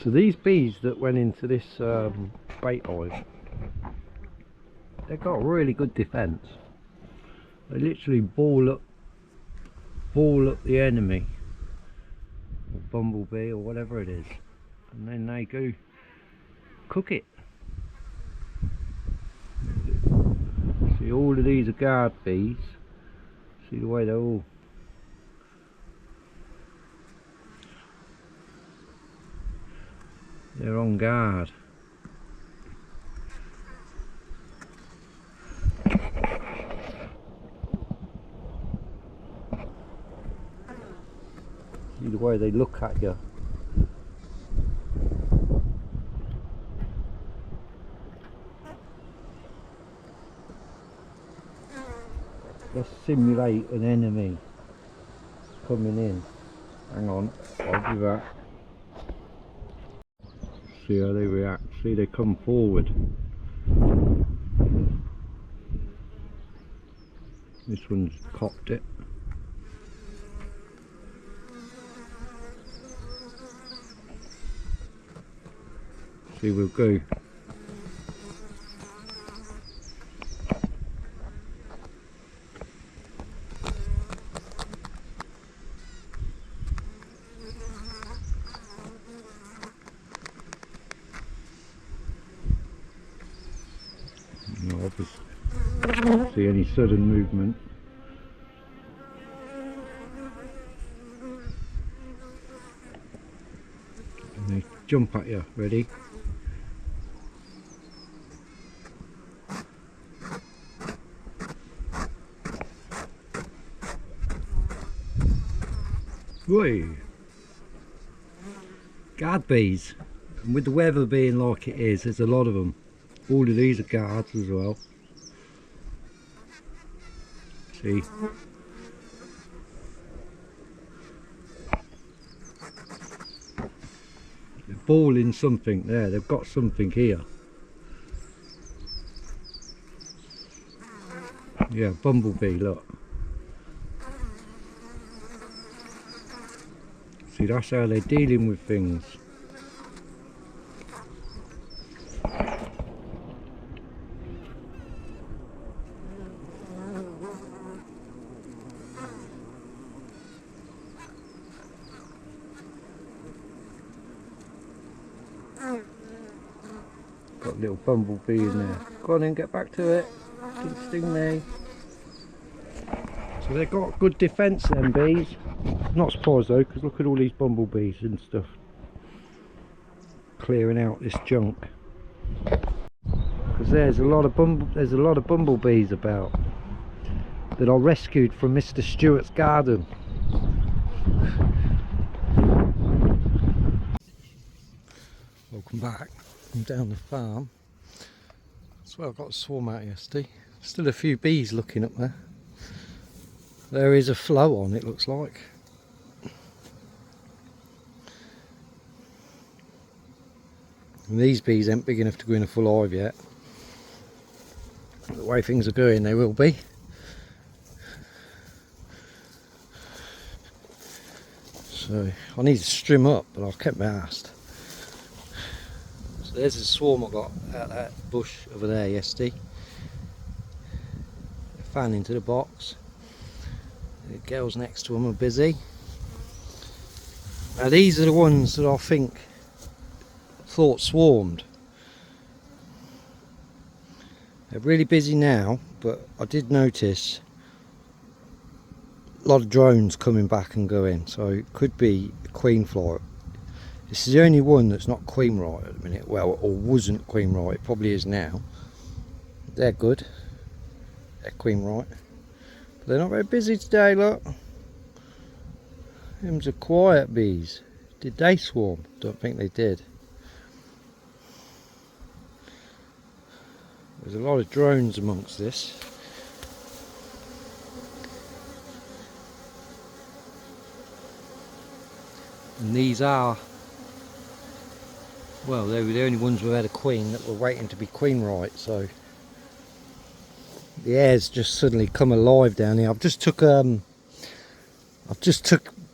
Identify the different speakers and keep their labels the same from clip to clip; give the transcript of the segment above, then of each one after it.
Speaker 1: So these bees that went into this bait hive, they've got a really good defence. They literally ball up the enemy, or bumblebee, or whatever it is, and then they go cook it. See, all of these are guard bees. See the way they're all. They're on guard. See the way they look at you. Let's simulate an enemy coming in. Hang on, I'll do that. See how they react. See, they come forward. This one's cocked it. See, we'll go. No, obviously, see any sudden movement. And they jump at you. Ready? Whey! Guard bees. And with the weather being like it is, there's a lot of them. All of these are guards as well. See? They're balling something there, they've got something here. Yeah, bumblebee, look. See, that's how they're dealing with things. Got a little bumblebee in there. Go on in, get back to it. Don't sting me. So they've got good defence, them bees. Not surprised though, because look at all these bumblebees and stuff clearing out this junk. Because there's a lot of bumblebees about that I rescued from Mr. Stewart's garden. Welcome back. I'm down the farm. That's where I got a swarm out yesterday. Still a few bees looking up there. There is a flow on, it looks like. And these bees ain't big enough to go in a full hive yet. The way things are going, they will be. So I need to trim up, but I've kept my ass. So there's a swarm I got out that bush over there yesterday. A fan into the box. The girls next to them are busy. Now these are the ones that I thought swarmed. They're really busy now, but I did notice a lot of drones coming back and going, so it could be a queen fly. This is the only one that's not queen right at the minute, well, or wasn't queen right. It probably is now. They're good, they're queen right, but they're not very busy today. Look, them's are quiet bees. Did they swarm? Don't think they did. There's a lot of drones amongst this. And these are, well, they were the only ones who had a queen that were waiting to be queen right, so the air's just suddenly come alive down here. I've just took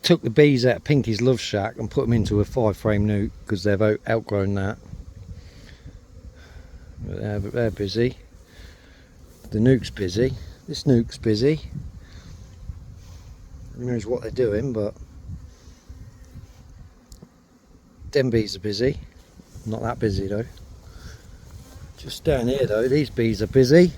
Speaker 1: took the bees out of Pinky's Love Shack and put them into a 5-frame nuke because they've outgrown that. But they're busy. The nuke's busy. This nuke's busy. Who knows what they're doing, but them bees are busy. Not that busy though. Just down here though, these bees are busy.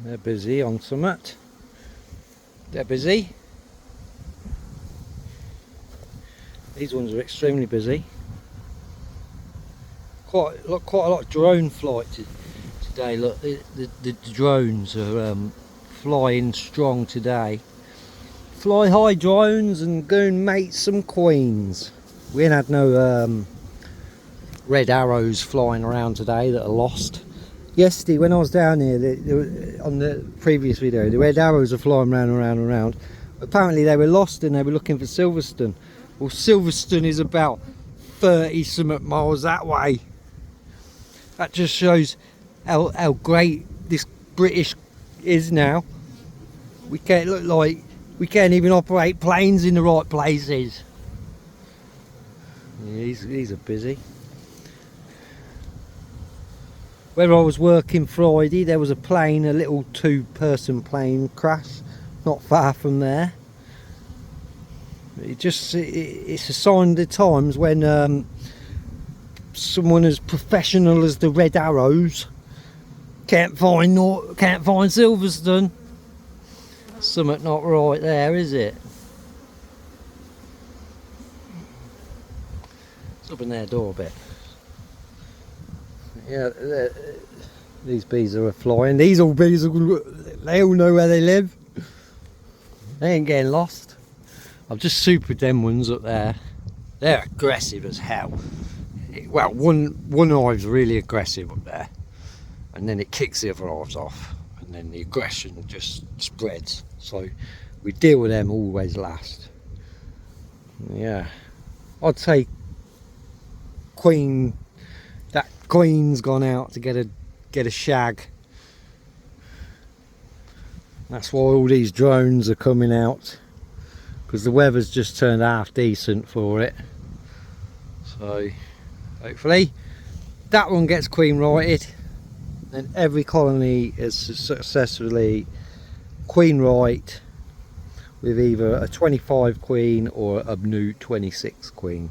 Speaker 1: They're busy on summit. They're busy. These ones are extremely busy. Quite a lot of drone flight today. Look, the drones are flying strong today. Fly high drones and go and mate some queens. We ain't had no red arrows flying around today that are lost. Yesterday when I was down here, on the previous video, the red arrows are flying around. Apparently they were lost and they were looking for Silverstone. Well, Silverstone is about 30 something miles that way. That just shows how great this British is now. We can't look like we can't even operate planes in the right places. Yeah, these are busy. Where I was working Friday, there was a plane, a little 2-person plane crash not far from there. It's a sign of the times when someone as professional as the Red Arrows can't find Silverstone. Something not right there, is it? Let's open their door a bit. Yeah, these bees are flying. These all bees, they all know where they live. They ain't getting lost. I've just supered them ones up there. They're aggressive as hell. Well, one hive's really aggressive up there, and then it kicks the other hives off, and then the aggression just spreads. So we deal with them always last. Yeah, I'd say that queen's gone out to get a shag. That's why all these drones are coming out, because the weather's just turned half decent for it. So hopefully that one gets queen righted, and every colony is successfully queen right with either a 25 queen or a new 26 queen.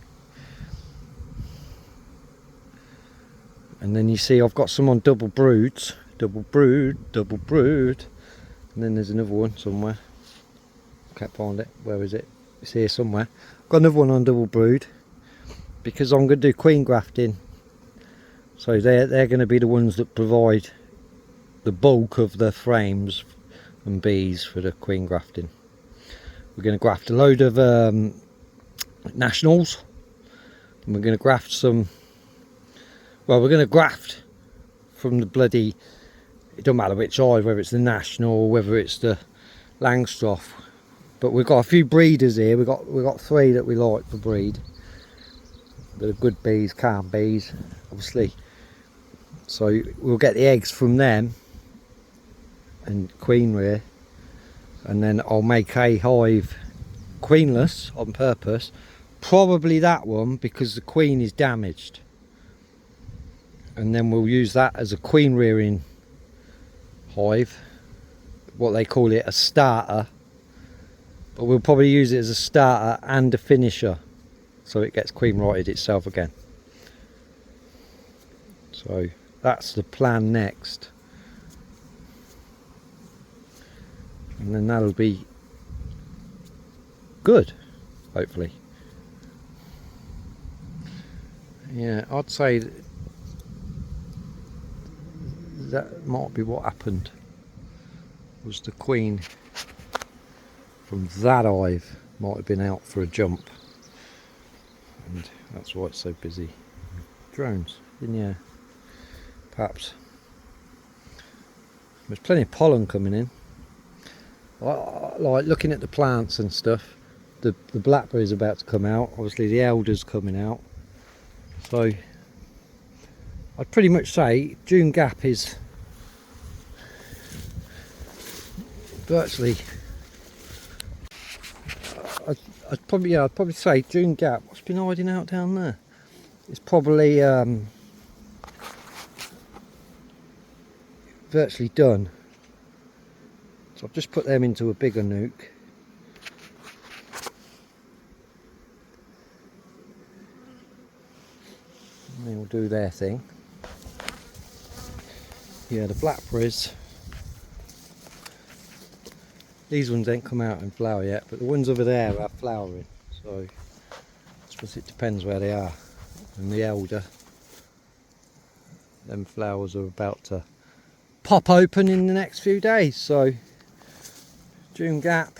Speaker 1: And then you see I've got some on double broods, double brood, and then there's another one somewhere. Can't find it. Where is it? It's here somewhere. Got another one on double brood because I'm going to do queen grafting. So they're going to be the ones that provide the bulk of the frames and bees for the queen grafting. We're going to graft a load of nationals, and we're going to graft some. Well, we're going to graft from the bloody, it don't matter which hive, whether it's the national or whether it's the Langstroth. But we've got a few breeders here. We've got 3 that we like for breed. That are good bees, calm bees, obviously. So we'll get the eggs from them and queen rear, and then I'll make a hive queenless on purpose. Probably that one because the queen is damaged. And then we'll use that as a queen rearing hive, what they call it, a starter, but we'll probably use it as a starter and a finisher, so it gets queen righted itself again. So that's the plan next, and then that'll be good, hopefully. Yeah, I'd say that might be what happened, was the queen from that hive might have been out for a jump, and that's why it's so busy. Drones, yeah, perhaps. There's plenty of pollen coming in. Like looking at the plants and stuff, the blackberry's about to come out. Obviously the elder's coming out. So I'd pretty much say June gap is virtually, I'd probably say June gap. What's been hiding out down there? It's probably virtually done. So I've just put them into a bigger nuke. And they will do their thing. Yeah, the blackberries. These ones ain't come out in flower yet, but the ones over there are flowering. So I suppose it depends where they are. And the elder, them flowers are about to pop open in the next few days. So June gap,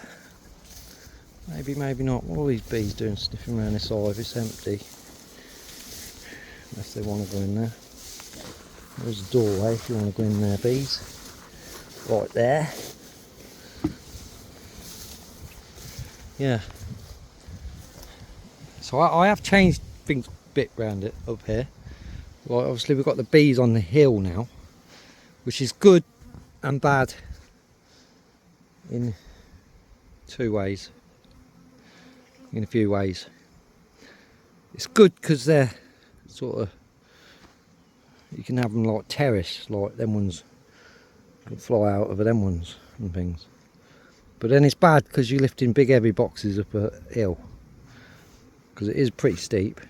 Speaker 1: maybe, maybe not. What are all these bees doing sniffing around this hive? It's empty. Unless they want to go in there. There's a doorway if you want to go in there, bees. Right there. Yeah. So I have changed things a bit round it up here. Like obviously we've got the bees on the hill now, which is good and bad in two ways. In a few ways. It's good because they're sort of, you can have them like terrace, like them ones can fly out over them ones and things. But then it's bad because you're lifting big heavy boxes up a hill, because it is pretty steep.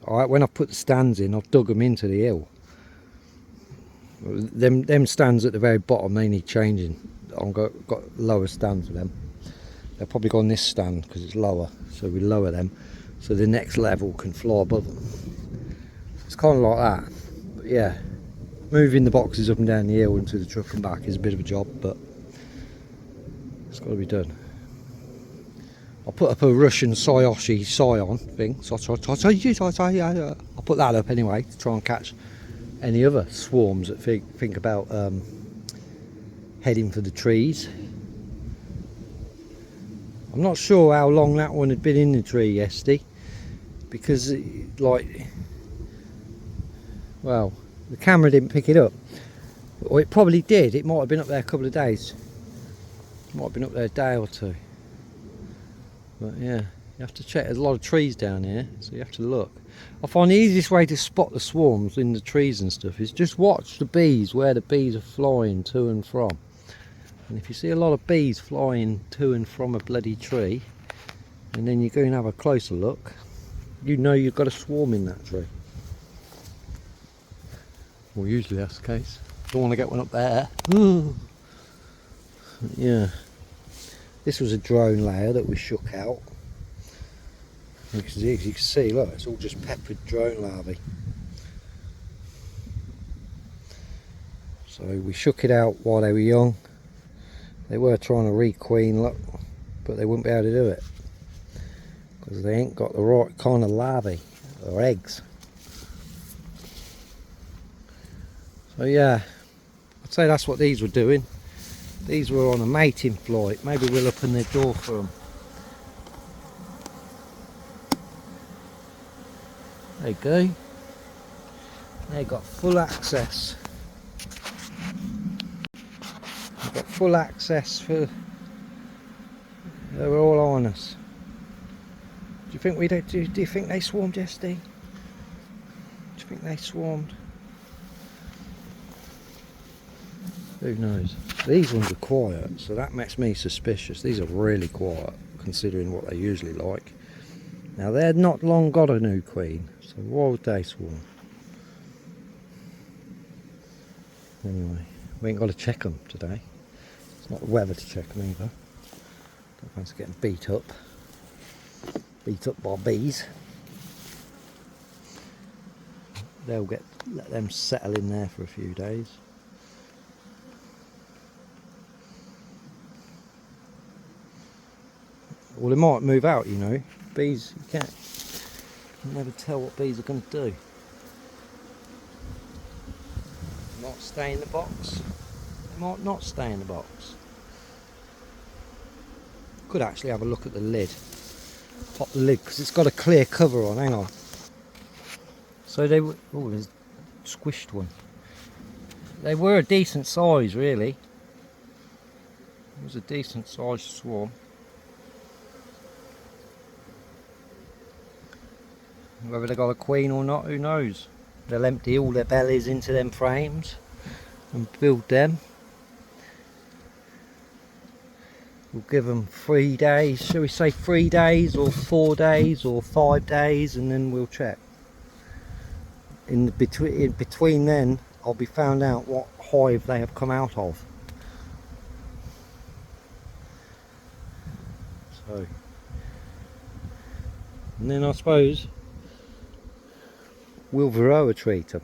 Speaker 1: When I've put the stands in, I've dug them into the hill. Them stands at the very bottom, they need changing. I've got lower stands for them. They'll probably go on this stand because it's lower, so we lower them so the next level can fly above them. It's kind of like that. But yeah, moving the boxes up and down the hill into the truck and back is a bit of a job, but it's got to be done. I'll put up a Russian Scion thing. I'll put that up anyway to try and catch any other swarms that think about heading for the trees. I'm not sure how long that one had been in the tree yesterday, because well, the camera didn't pick it up, or it probably did. It might have been up there a couple of days. It might have been up there a day or two. But yeah, you have to check. There's a lot of trees down here, so you have to look. I find the easiest way to spot the swarms in the trees and stuff is just watch the bees, where the bees are flying to and from. And if you see a lot of bees flying to and from a bloody tree, and then you go and have a closer look, you know you've got a swarm in that tree. Well, usually that's the case. Don't want to get one up there. Yeah. This was a drone layer that we shook out. As you can see, look, it's all just peppered drone larvae. So we shook it out while they were young. They were trying to requeen, look, but they wouldn't be able to do it because they ain't got the right kind of larvae or eggs. So yeah, I'd say that's what these were doing. These were on a mating flight. Maybe we'll open their door for them. There you go. They got full access. They've got full access for. They were all on us. Do you think do you think they swarmed yesterday? Do you think they swarmed? Who knows? These ones are quiet, so that makes me suspicious. These are really quiet, considering what they usually like. Now they're not long got a new queen, so why would they swarm? Anyway, we ain't got to check them today. It's not the weather to check them either. Don't fancy getting beat up by bees. Let them settle in there for a few days. Well, they might move out, you know. Bees, you can never tell what bees are going to do. They might stay in the box. They might not stay in the box. Could actually have a look at the lid. Pop the lid because it's got a clear cover on. Hang on. So they were. Oh, there's a squished one. They were a decent size, really. It was a decent sized swarm. Whether they got a queen or not, who knows? They'll empty all their bellies into them frames and build them. We'll give them 3 days, shall we say 3 days or 4 days or 5 days, and then we'll check. In between then, I'll be found out what hive they have come out of. So, and then I suppose we'll varroa treat them.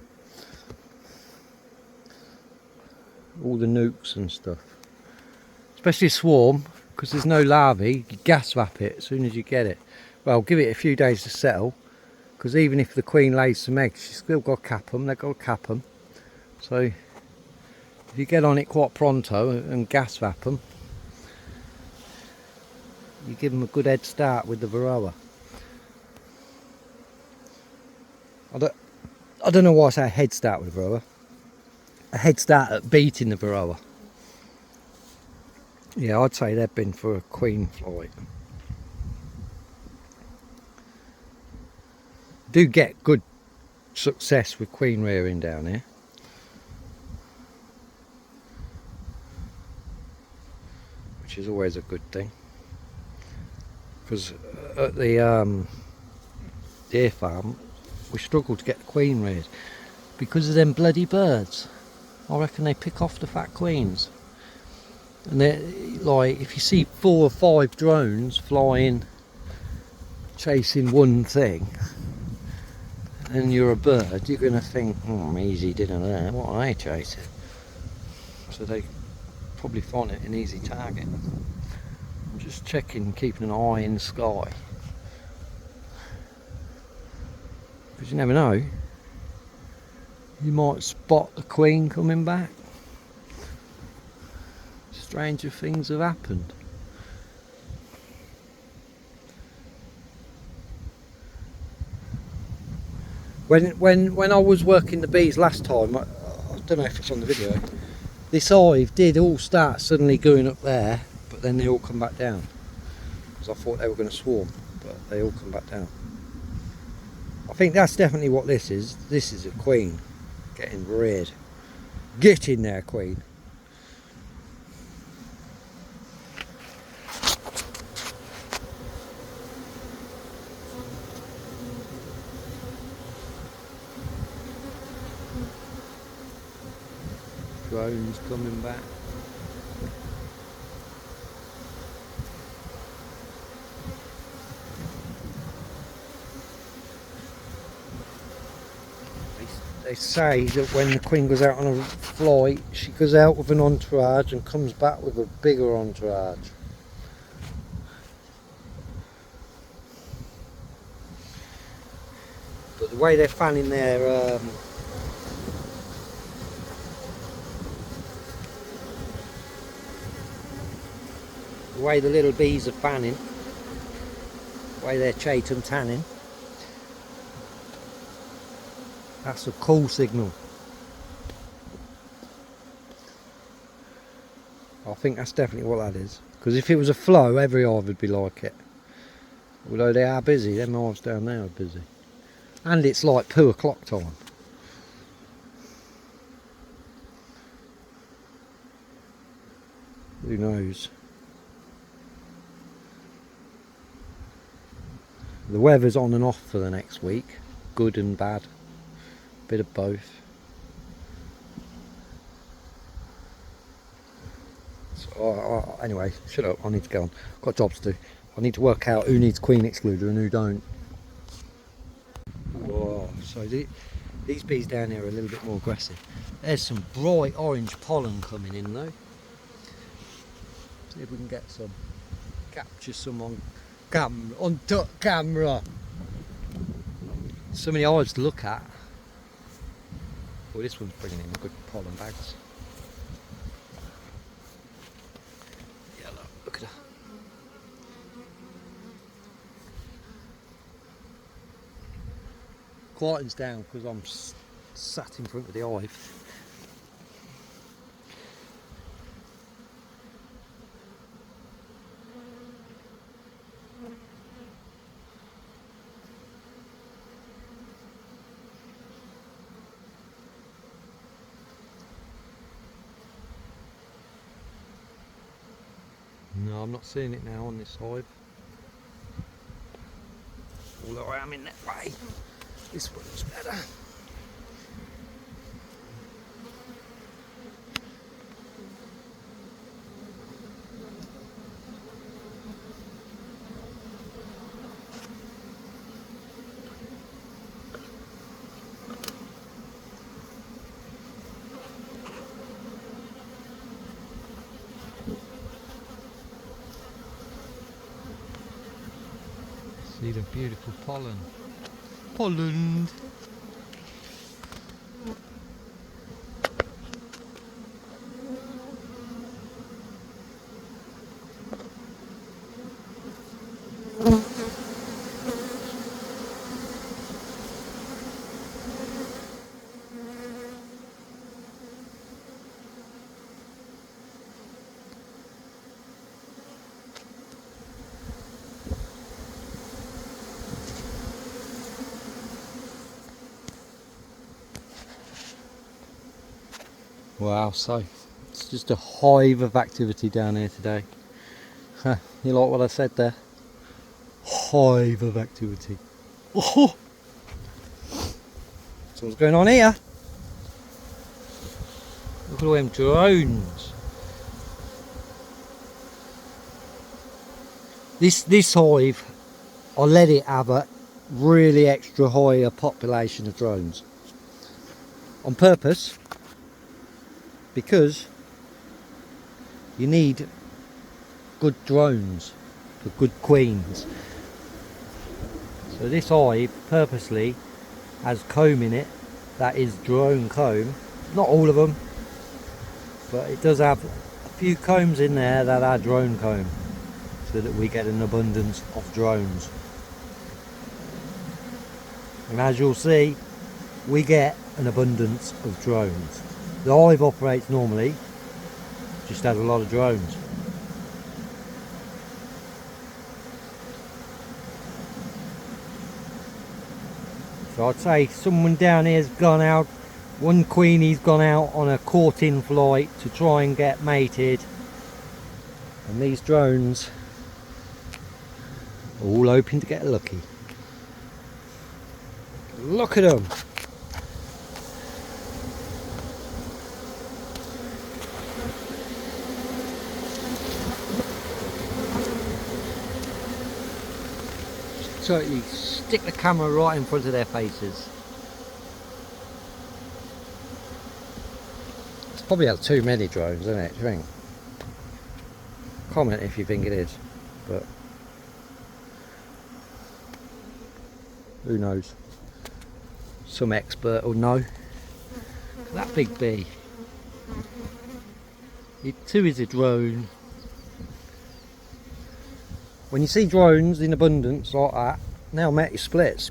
Speaker 1: All the nukes and stuff. Especially a swarm, because there's no larvae, you gas wrap it as soon as you get it. Well, give it a few days to settle, because even if the queen lays some eggs, she's still got to cap them, they've got to cap them. So, if you get on it quite pronto and gas wrap them, you give them a good head start with the varroa. I don't know why I say a head start with varroa. A head start at beating the varroa. Yeah, I'd say they've been for a queen flight. Do get good success with queen rearing down here. Which is always a good thing. Because at the deer farm, we struggle to get the queen reared. Because of them bloody birds. I reckon they pick off the fat queens. And they're like, if you see 4 or 5 drones flying, chasing one thing, and you're a bird, you're going to think, I'm easy dinner there, what are they chasing? So they probably find it an easy target. I'm just checking, keeping an eye in the sky. Because you never know, you might spot a queen coming back. Stranger things have happened. When I was working the bees last time, I don't know if it's on the video, this hive did all start suddenly going up there, but then they all come back down. Because I thought they were going to swarm, but they all come back down. I think that's definitely what this is. This is a queen getting reared. Get in there, queen. Drones coming back. They say that when the queen goes out on a flight, she goes out with an entourage and comes back with a bigger entourage. But the way they're fanning their the way the little bees are fanning, the way they're chatum tanning, that's a call signal. I think that's definitely what that is. Because if it was a flow, every hive would be like it. Although they are busy, them hives down there are busy. And it's like 2 o'clock time. Who knows? The weather's on and off for the next week. Good and bad. Bit of both. So, anyway, shut up, I need to go on. Got jobs to do. I need to work out who needs queen excluder and who don't. Whoa, so these bees down here are a little bit more aggressive. There's some bright orange pollen coming in though. See if we can get some. Capture some on camera. So many hives to look at. Oh, this one's bringing in good pollen bags. Yeah, look at her. quietens down because I'm sat in front of the hive. No, I'm not seeing it now on this hive. Although I am in that way. This one's better. See the beautiful pollen. Pollen! Wow, so it's just a hive of activity down here today. You like what I said there? Hive of activity. Oh. So what's going on here? Look at all them drones. This hive, I let it have a really extra higher population of drones. On purpose. Because you need good drones for good queens. So this hive purposely has comb in it that is drone comb. Not all of them, but it does have a few combs in there that are drone comb, so that we get an abundance of drones. And as you'll see, we get an abundance of drones. The hive operates normally, just has a lot of drones. So I'd say someone down here's gone out, one queenie's gone out on a courting flight to try and get mated. And these drones are all hoping to get lucky. Look at them! Totally stick the camera right in front of their faces. It's probably had too many drones, isn't it? Do you think? Comment if you think it is, but who knows? Some expert will know. That big bee. It too is a drone. When you see drones in abundance like that, now make you split.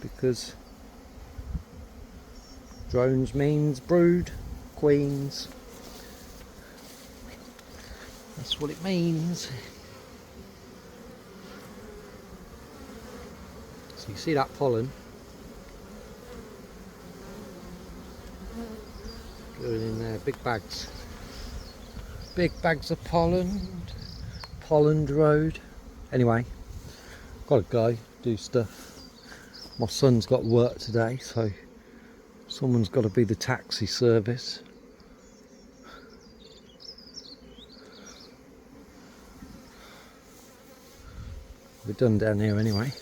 Speaker 1: Because drones means brood, queens. That's what it means. So you see that pollen going in there, big bags. Big bags of pollen road. Anyway, gotta go do stuff. My son's got work today, so someone's got to be the taxi service. We're done down here anyway.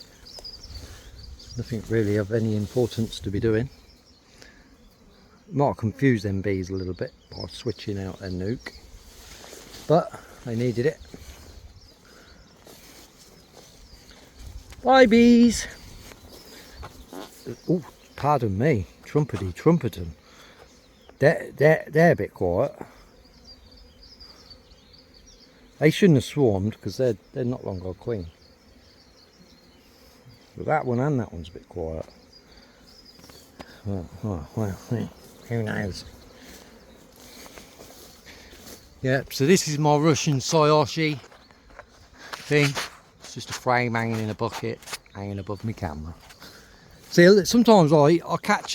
Speaker 1: Nothing really of any importance to be doing. Might confuse them bees a little bit by switching out their nuke, but they needed it. Bye bees! Oh, pardon me, trumpeting. They're a bit quiet. They shouldn't have swarmed because they're not long got a queen. But that one and that one's a bit quiet. Well, who knows? Yep, so this is my Russian Sayoshi thing. It's just a frame hanging in a bucket, hanging above my camera. See, sometimes I catch,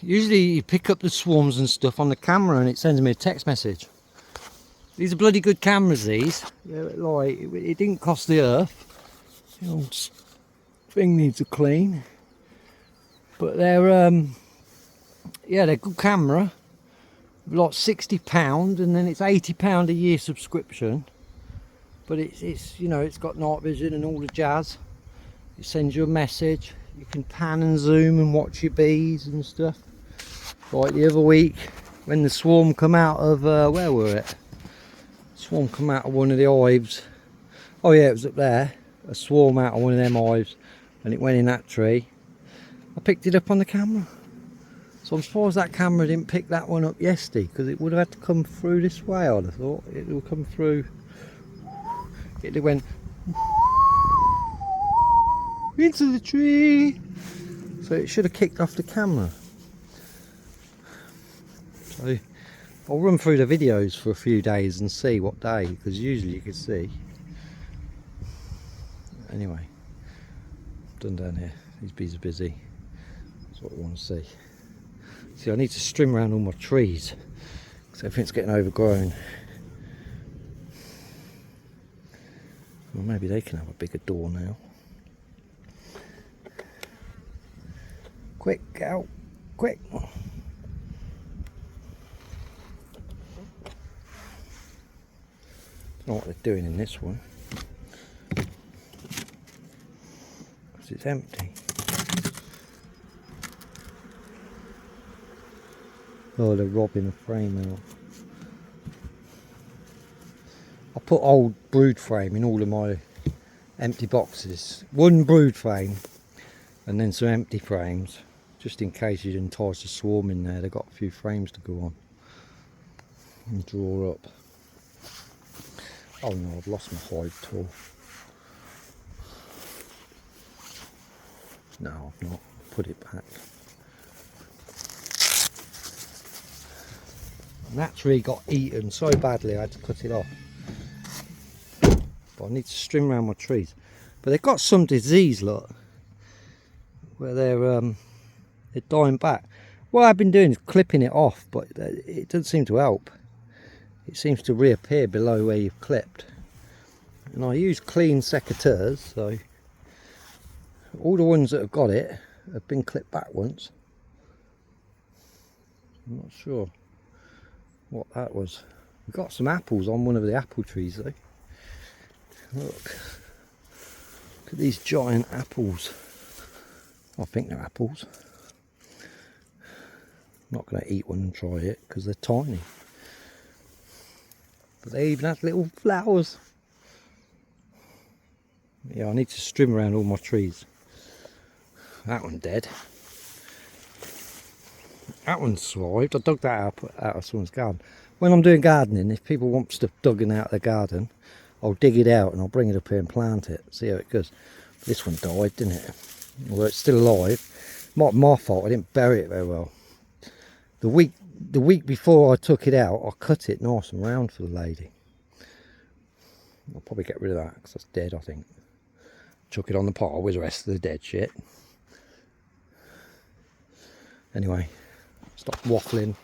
Speaker 1: usually you pick up the swarms and stuff on the camera and it sends me a text message. These are bloody good cameras, these. Like, it didn't cost the earth. The old thing needs a clean. But they're, yeah, they're good camera. Like £60 and then it's £80 a year subscription. But it's you know, it's got night vision and all the jazz. It sends you a message. You can pan and zoom and watch your bees and stuff. Like the other week when the swarm come out of, where were it? Swarm come out of one of the hives. Oh yeah, it was up there. A swarm out of one of them hives and it went in that tree. I picked it up on the camera. So I'm surprised that camera didn't pick that one up yesterday, because it would have had to come through this way. I'd have thought it would come through. It went into the tree, so it should have kicked off the camera. So I'll run through the videos for a few days and see what day, because usually you can see. Anyway, done down here. These bees are busy. That's what I want to see. See, I need to string around all my trees because everything's getting overgrown. Well, maybe they can have a bigger door now. Quick, get out, quick. I don't know what they're doing in this one because it's empty. Oh, they're robbing the frame out. I put old brood frame in all of my empty boxes. One brood frame and then some empty frames, just in case you entice a swarm in there. They've got a few frames to go on and draw up. Oh no, I've lost my hive tool. No, I've not. Put it back. And that tree got eaten so badly I had to cut it off. But I need to string around my trees. But they've got some disease, look, where they're dying back. What I've been doing is clipping it off, but it doesn't seem to help. It seems to reappear below where you've clipped. And I use clean secateurs, so all the ones that have got it have been clipped back once. I'm not sure what that was. We got some apples on one of the apple trees though. Look at these giant apples. I think they're apples. I'm not going to eat one and try it because they're tiny. But they even have little flowers. Yeah, I need to string around all my trees. That one's dead. That one's survived. I dug that out of someone's garden. When I'm doing gardening, if people want stuff dug out of their garden, I'll dig it out and I'll bring it up here and plant it. See how it goes. This one died, didn't it? Although it's still alive. Not my fault, I didn't bury it very well. The week before I took it out, I cut it nice and round for the lady. I'll probably get rid of that because that's dead, I think. Chuck it on the pile with the rest of the dead shit. Anyway, stop waffling.